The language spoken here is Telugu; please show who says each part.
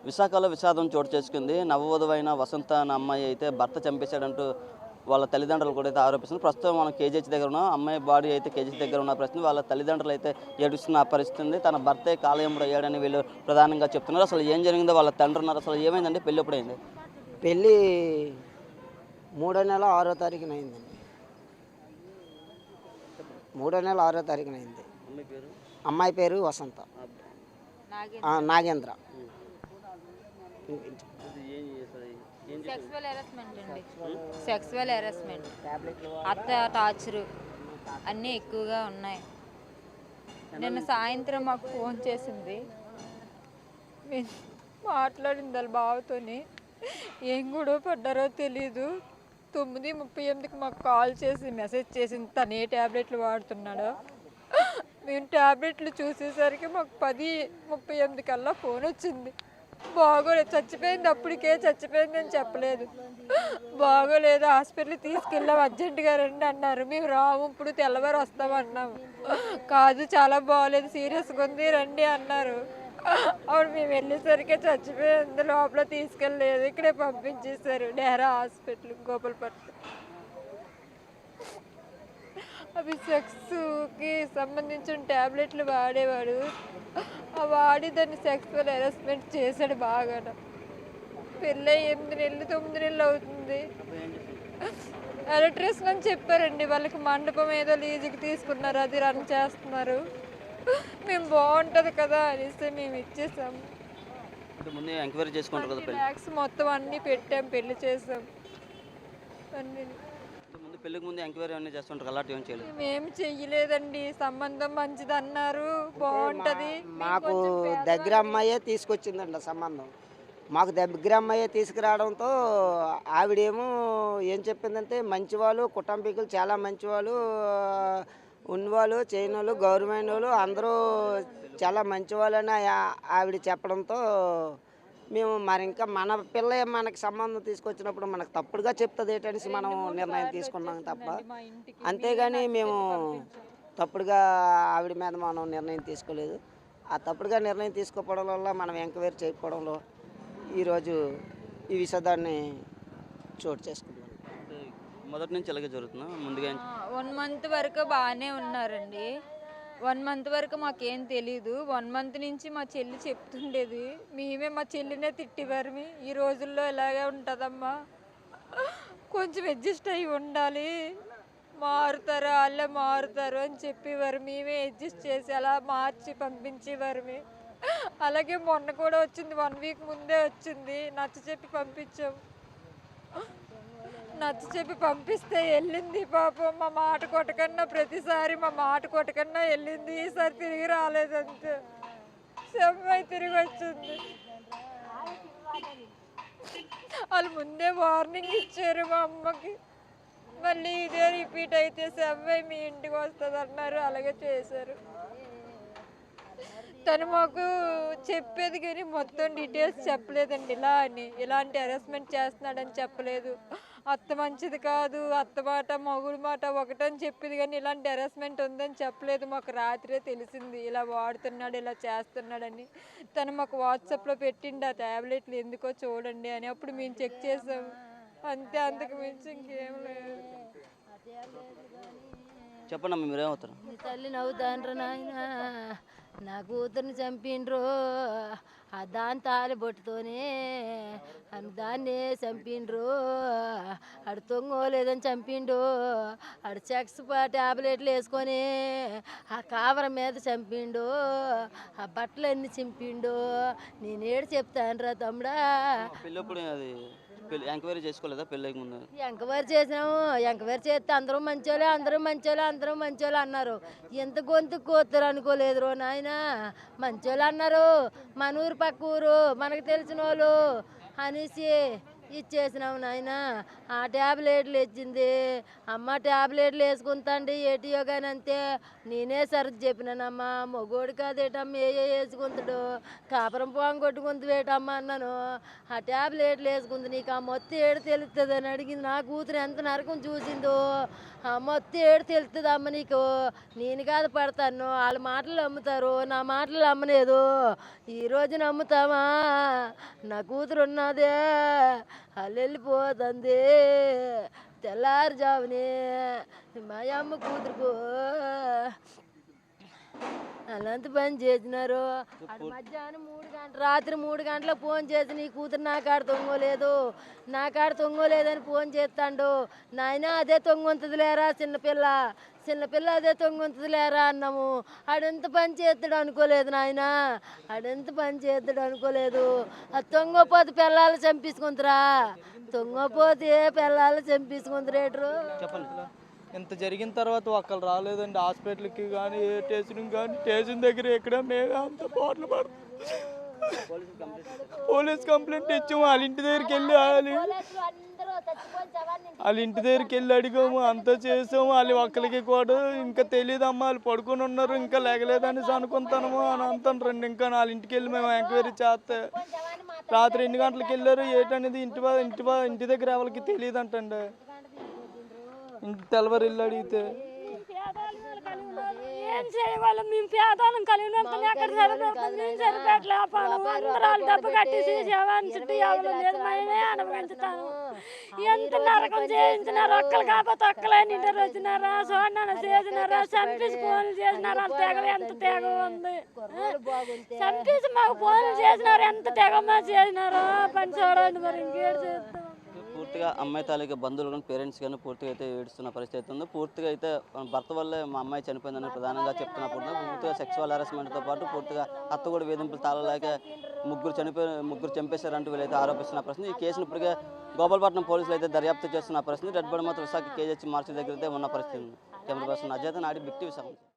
Speaker 1: విశాఖలో విషాదం చోటు చేసుకుంది. నవవధువైన వసంత అనే అమ్మాయి అయితే భర్త చంపేశాడంటూ వాళ్ళ తల్లిదండ్రులు కూడా అయితే ఆరోపిస్తున్నారు. ప్రస్తుతం మనం కేజీహెచ్ దగ్గర ఉన్నాం. అమ్మాయి బాడీ అయితే కేజీహెచ్ దగ్గర ఉన్న పరిస్థితి. వాళ్ళ తల్లిదండ్రులు అయితే ఏడుస్తున్న పరిస్థితి ఉంది. తన భర్తే కాలయముడు అయ్యాడని వీళ్ళు ప్రధానంగా చెప్తున్నారు. అసలు ఏం జరిగిందో వాళ్ళ తండ్రి ఉన్నారు. అసలు ఏమైందండి? పెళ్ళి ఎప్పుడైంది?
Speaker 2: పెళ్ళి 3వ నెల 6వ తారీఖున అయిందండి. 3వ నెల 6వ తారీఖున అయింది. అమ్మాయి పేరు వసంత, నాగేంద్ర.
Speaker 3: సెక్సువల్ హెరాస్మెంట్, అత్త టార్చరు అన్నీ ఎక్కువగా ఉన్నాయి. నిన్న సాయంత్రం మాకు ఫోన్ చేసింది, మాట్లాడింది వాళ్ళ బావతోని. ఏం గొడవ పడ్డారో తెలీదు. 9:38కి మాకు కాల్ చేసి మెసేజ్ చేసింది తను ఏ ట్యాబ్లెట్లు వాడుతున్నాడో. మేము ట్యాబ్లెట్లు చూసేసరికి మాకు 10:38 కల్లా ఫోన్ వచ్చింది. బాగోలేదు, చచ్చిపోయింది, అప్పటికే చచ్చిపోయిందని చెప్పలేదు. బాగోలేదు, హాస్పిటల్కి తీసుకెళ్ళాం, అర్జెంటుగా రండి అన్నారు. మేము రాము, ఇప్పుడు తెల్లవారు వస్తామన్నాము. కాదు చాలా బాగోలేదు, సీరియస్గా ఉంది, రండి అన్నారు. అప్పుడు మేము వెళ్ళేసరికి చచ్చిపోయింది, లోపల తీసుకెళ్ళలేదు, ఇక్కడే పంపించేశారు నెహ్రా హాస్పిటల్ గోపాలపట్నం. అవి సెక్స్కి సంబంధించిన ట్యాబ్లెట్లు వాడేవాడు. ఆ వాడి దాన్ని సెక్సువల్ హెరాస్మెంట్ చేశాడు బాగా. పెళ్ళి 8 నెలలు 9 నెలలు అవుతుంది. ఎలక్ట్రీషియన్ అని చెప్పారండి. వాళ్ళకి మండపం ఏదో లీజుకి తీసుకున్నారు, అది రన్ చేస్తున్నారు. మేము బాగుంటుంది కదా అనేసి మేము ఇచ్చేసాము.
Speaker 1: ఎంక్వైరీ చేసుకుంటారు కదా.
Speaker 3: ల్యాక్స్ మొత్తం అన్నీ పెట్టాం, పెళ్లి చేసాం. అన్నీ
Speaker 1: పెళ్ళికి ముందు ఎంక్వైరీ అన్నీ చేస్తుంటారు, అలాంటి ఏం చేయలేదు.
Speaker 3: మేము చెయ్యలేదండి. సంబంధం మంచిది అన్నారు, బాగుంటది.
Speaker 2: మాకు దగ్గర అమ్మాయే తీసుకొచ్చిందండి సంబంధం. మాకు దగ్గర అమ్మాయే తీసుకురావడంతో ఆవిడేమో ఏం చెప్పిందంటే మంచివాళ్ళు, కుటుంబీకులు చాలా మంచివాళ్ళు, ఉన్నవాళ్ళు, చేయని వాళ్ళు, గవర్నమెంట్ వాళ్ళు అందరూ చాలా మంచివాళ్ళని ఆవిడ చెప్పడంతో మేము మరి ఇంకా మన పిల్ల మనకి సంబంధం తీసుకొచ్చినప్పుడు మనకు తప్పుడుగా చెప్తుంది ఏంటనేసి మనం నిర్ణయం తీసుకున్నాం తప్ప, అంతేగాని మేము తప్పుడుగా ఆవిడ మీద మనం నిర్ణయం తీసుకోలేదు. ఆ తప్పుడుగా నిర్ణయం తీసుకోవడం వల్ల మనం ఎంక్వైరీ చేయకపోవడంలో ఈరోజు ఈ విషాదాన్ని చోటు చేసుకున్నాం.
Speaker 1: మొదటి నుంచి ఇలాగే జరుగుతున్నా ముందుగా
Speaker 3: 1 మంత్ వరకు బాగానే ఉన్నారండి. 1 మంత్ వరకు మాకేం తెలీదు. 1 మంత్ నుంచి మా చెల్లి చెప్తుండేది, మేమే మా చెల్లినే తిట్టివారు. ఈ రోజుల్లో ఇలాగే ఉంటుందమ్మా, కొంచెం అడ్జస్ట్ అయ్యి ఉండాలి, మారుతారు వాళ్ళే మారుతారు అని చెప్పేవారు. మేమే అడ్జస్ట్ చేసి అలా మార్చి పంపించేవారు. అలాగే మొన్న కూడా వచ్చింది, 1 వీక్ ముందే వచ్చింది. నచ్చ చెప్పి పంపించాం. నచ్చ చెప్పి పంపిస్తే వెళ్ళింది. పాపం మా మాట కొట్టకన్నా, ప్రతిసారి మా మాట కొట్టకన్నా వెళ్ళింది. ఈసారి తిరిగి రాలేదంతే, అమ్మాయి తిరిగి వచ్చింది. వాళ్ళు ముందే వార్నింగ్ ఇచ్చారు మా అమ్మకి, మళ్ళీ ఇదే రిపీట్ అయితే అమ్మాయి మీ ఇంటికి వస్తుంది అన్నారు. అలాగే చేశారు. తను మాకు చెప్పేది కానీ మొత్తం డీటెయిల్స్ చెప్పలేదండి. ఇలా అని ఇలాంటి హెరాస్మెంట్ చేస్తున్నాడని చెప్పలేదు. అత్త మంచిది కాదు, అత్త మాట మొగుడు మాట ఒకటని చెప్పేది కానీ ఇలాంటి హెరాస్మెంట్ ఉందని చెప్పలేదు. మాకు రాత్రే తెలిసింది ఇలా వాడుతున్నాడు, ఇలా చేస్తున్నాడని. తను మాకు వాట్సాప్లో పెట్టిండు ఆ ట్యాబ్లెట్లు ఎందుకో చూడండి అని. అప్పుడు మేము చెక్ చేసాము, అంతే, అంతకు మించి ఇంకేం లేదు.
Speaker 1: చెప్పండి అమ్మ, మీరేమవుతారు?
Speaker 4: నీ తల్లి నవ్వుతాండ్రు నాయన, నా కూతుర్ని చంపిండ్రు, ఆ దాని తాలి బొట్టుతోనే అని దాన్నే చంపిండ్రు. ఆడు తొంగోలేదని చంపిండు, ఆడు సెక్స్ ట్యాబ్లెట్లు వేసుకొని ఆ కావరం మీద చంపిండు, ఆ బట్టలన్నీ చింపిండు. నేనేడు చెప్తానురా తమ్ముడా.
Speaker 1: పెళ్ళప్పుడు అది ఎంక్వైరీ చేసుకోలేదా పెళ్ళికి ముందు?
Speaker 4: ఎంక్వైరీ చేసినాము. ఎంక్వైరీ చేస్తే అందరూ మంచోళ్ళే, అందరూ మంచోళ్ళే, అందరూ మంచోళ్ళు అన్నారు. ఎంత గొంతు కోతురు అనుకోలేదు రో నాయన. మంచోళ్ళు అన్నారు, మన ఊరు పక్క ఊరు, మనకు తెలిసిన వాళ్ళు అనేసి ఇచ్చేసినావు నాయన. ఆ ట్యాబ్లెట్లు ఇచ్చింది అమ్మ, ట్యాబ్లెట్లు వేసుకుంటాండి ఏటియో కానీ అంతే. నేనే సరిగ్గా చెప్పినానమ్మా, మొగోడు కాదేటమ్మ ఏ వేసుకుంటాడు, కాపురం పోంగ కొట్టుకుంటువేటమ్మా అన్నాను. ఆ ట్యాబ్లెట్లు వేసుకుంది, నీకు ఆ మొత్తం ఏడు తెలుస్తుంది అని అడిగింది. నా కూతురు ఎంత నరకం చూసిందో. ఆ మొత్తం ఏడు తెలుస్తుంది అమ్మ నీకు, నేను కాదు పడతాను. వాళ్ళ మాటలు అమ్ముతారు, నా మాటలు అమ్మలేదు. ఈరోజు నమ్ముతామా? నా కూతురు ఉన్నదే వాళ్ళు వెళ్ళిపోతుంది. తెల్లారుజామునే మా అమ్మ కూతురుకు అలాంత పని చేసినారు. అటు మధ్యాహ్నం 3 గంటలు, రాత్రి 3 గంటలకు ఫోన్ చేసి నీ కూతురు నా కాడ తొంగోలేదు, నా కాడ తొంగోలేదని ఫోన్ చేస్తాడు. నాయన అదే తొంగుంటుంది లేరా, చిన్నపిల్ల అదే తొంగుంటుంది లేరా అన్నాము. ఆడెంత పని చేస్తాడు అనుకోలేదు నాయన, ఆడెంత పని చేస్తాడు అనుకోలేదు. అది తొంగపోతే పిల్లలు చంపించుకుంటారా, తొంగపోతే పిల్లలు చంపించుకుంటారేట్రు.
Speaker 5: ఇంత జరిగిన తర్వాత ఒక్కరు రాలేదండి హాస్పిటల్కి కానీ, ఏ స్టేషన్కి కానీ. స్టేషన్ దగ్గర ఎక్కడ మేము అంత పోట్లు పడుతుంది. పోలీస్ కంప్లైంట్ ఇచ్చాము. వాళ్ళ ఇంటి దగ్గరికి వెళ్ళి అడిగాము, అంతా చేసాము. వాళ్ళు ఒక్కరికి కూడా ఇంకా తెలియదమ్మా, వాళ్ళు పడుకొని ఉన్నారు, ఇంకా లేగలేదనేసి అనుకుంటాము అని అంటారు. ఇంకా వాళ్ళ ఇంటికి వెళ్ళి మేము ఎంక్వైరీ చేస్తే రాత్రి 2 గంటలకు వెళ్ళారు. ఏంటనేది ఇంటి దగ్గర ఎవరికి తెలియదు అంటండి. ఇంటి తెల్లవారు ఇల్లు అడిగితే
Speaker 6: ఏం చేయవాళ్ళం మేము, పేదవాళ్ళం కలిగినంత ఎక్కడ సరిపెడతాం, మేము సరిపెట్టలేపాను. అందరూ డబ్బు కట్టేసి శవాన్ని చుట్టూ ఎవరు లేదు, మేమే అనుభవించుతాను. ఎంత నరకం చేయించినారు, ఒక్కలు కాకపోతే ఒక్కలే నిండరు వచ్చినారా, సోన్నాను చేసినారా, చంపేసి ఫోన్లు చేసినారు. వాళ్ళ తెగ ఎంత తెగ ఉంది, చంపేసి మాకు ఫోన్లు చేసినారు, ఎంత తెగమ్మా చేసినారో పని చూడండి. మరి ఇంకేడు చేస్తాం.
Speaker 1: పూర్తిగా అమ్మాయి తాలూకా బంధువులు కానీ పేరెంట్స్ కానీ పూర్తిగా అయితే ఏడుస్తున్న పరిస్థితి ఉంది. పూర్తిగా అయితే భర్త వల్లే మా అమ్మాయి చనిపోయిందని ప్రధానంగా చెప్తున్నప్పుడు పూర్తిగా సెక్సువల్ హరాస్మెంట్తో పాటు పూర్తిగా అత్త కూడా వేధింపులు తాళలేక ముగ్గురు చంపేశారంటూ వీళ్ళైతే ఆరోపిస్తున్న పరిస్థితి. ఈ కేసును ఇప్పటికే గోపాలపట్నం పోలీసులు అయితే దర్యాప్తు చేస్తున్న పరిస్థితి. రెడ్ బడి మాత్రం విశాఖ కేజీహెచ్ మార్చి దగ్గర అయితే ఉన్న పరిస్థితి ఉంది. కెమెరా పర్సన్ అజయ్ నాడి బిగ్ టీవీ విశాఖ.